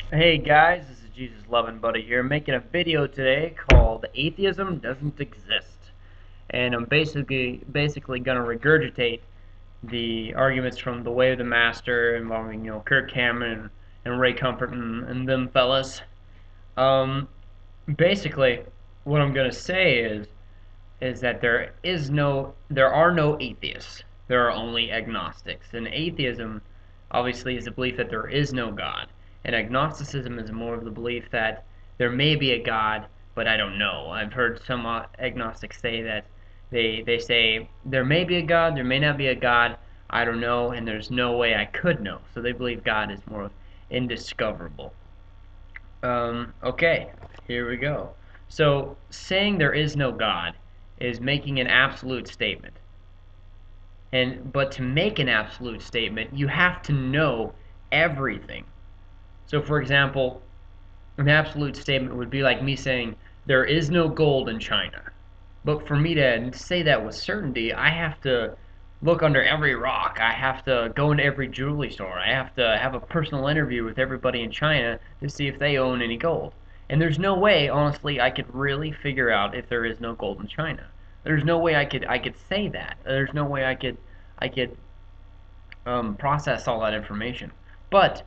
Hey guys, this is Jesus Loving Buddy here, making a video today called Atheism Doesn't Exist. And I'm basically gonna regurgitate the arguments from The Way of the Master involving, Kirk Cameron and Ray Comfort and them fellas. Um, Basically, what I'm gonna say is that there are no atheists. There are only agnostics. And atheism obviously is the belief that there is no God. And agnosticism is more of the belief that there may be a God, but I don't know. I've heard some agnostics say that they say there may be a God, there may not be a God, I don't know, and there's no way I could know. So they believe God is more of indiscoverable. Okay, here we go. So, saying there is no God is making an absolute statement. But to make an absolute statement, you have to know everything. So, for example, an absolute statement would be like me saying there is no gold in China. But for me to say that with certainty, I have to look under every rock. I have to go into every jewelry store. I have to have a personal interview with everybody in China to see if they own any gold. And there's no way, honestly, I could really figure out if there is no gold in China. There's no way I could say that. There's no way I could process all that information. But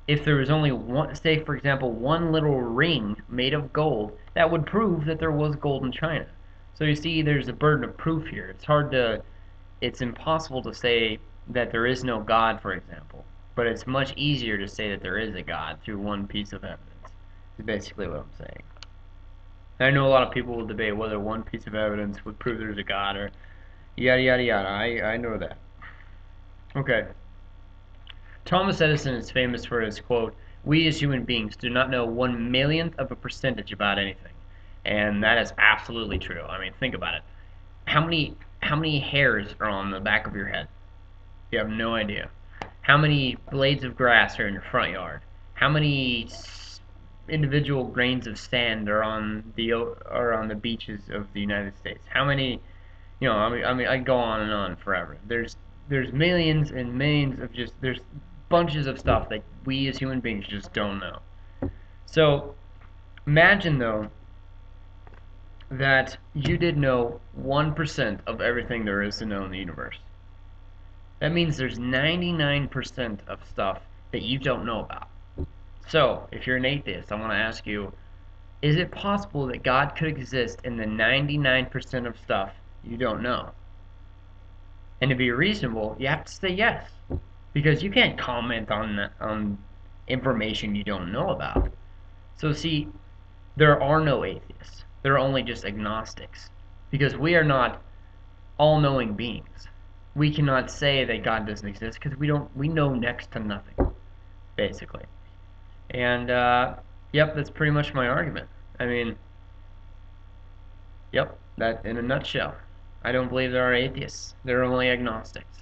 if there was only one, say for example, one little ring made of gold, that would prove that there was gold in China. So you see, there's a burden of proof here. It's impossible to say that there is no God, for example, but it's much easier to say that there is a God through one piece of evidence. Is basically what I'm saying. I know a lot of people will debate whether one piece of evidence would prove there's a God or yada yada yada. I know that. Okay. Thomas Edison is famous for his quote, "We as human beings do not know 1 millionth of a percentage about anything." And that is absolutely true. I mean, think about it. How many hairs are on the back of your head? You have no idea. How many blades of grass are in your front yard? How many individual grains of sand are on the beaches of the United States? How many, I go on and on forever. There's millions and millions of there's bunches of stuff that we as human beings just don't know. So imagine though that you did know 1% of everything there is to know in the universe. That means there's 99% of stuff that you don't know about. So, if you're an atheist, I want to ask you, is it possible that God could exist in the 99% of stuff you don't know? And to be reasonable, you have to say yes, because you can't comment on information you don't know about. So see, there are no atheists. There are only just agnostics, because we are not all-knowing beings. We cannot say that God doesn't exist because we know next to nothing, basically. And yep, that's pretty much my argument. I mean, yep, that in a nutshell. I don't believe there are atheists. There are only agnostics.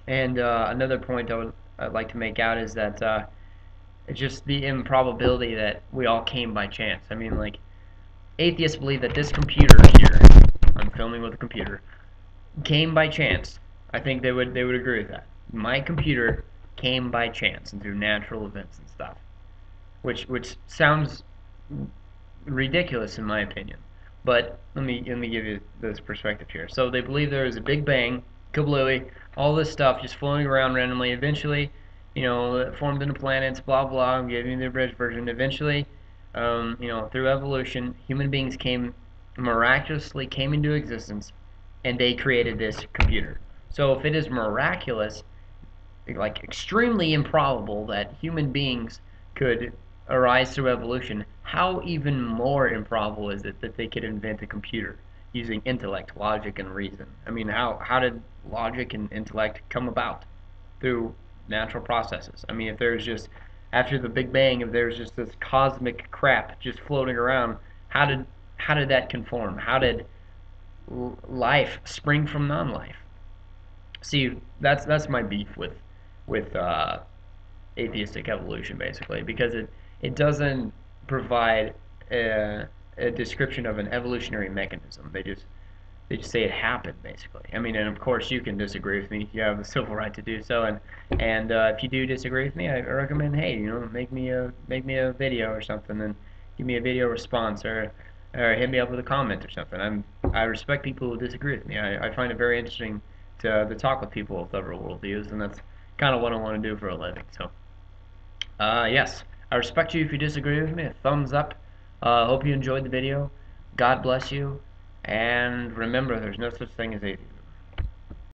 And another point I'd like to make out is that it's just the improbability that we all came by chance. I mean, like, atheists believe that this computer here, I'm filming with a computer, came by chance. I think they would agree with that. My computer came by chance and through natural events and stuff, which sounds ridiculous in my opinion. But let me give you this perspective here. So they believe there was a big bang, kablooey, all this stuff just floating around randomly. Eventually, it formed into planets, blah blah. I'm giving you the abridged version. Eventually, through evolution, human beings miraculously came into existence, and they created this computer. So if it is miraculous, like extremely improbable that human beings could arise through evolution, how even more improbable is it that they could invent a computer using intellect, logic, and reason? I mean, how did logic and intellect come about? Through natural processes. I mean, if there's just after the Big Bang, if there's just this cosmic crap just floating around, how did that conform? How did life spring from non-life? See, that's my beef with atheistic evolution, basically, because it doesn't provide a description of an evolutionary mechanism. They just say it happened, basically. I mean, and of course you can disagree with me. You have the civil right to do so, and if you do disagree with me, I recommend, hey, make me a video or something, and give me a video response, or hit me up with a comment or something. I respect people who disagree with me. I find it very interesting to talk with people with other worldviews, and that's kind of what I want to do for a living. So, yes, I respect you if you disagree with me. A thumbs up. Hope you enjoyed the video. God bless you. And remember, there's no such thing as atheism.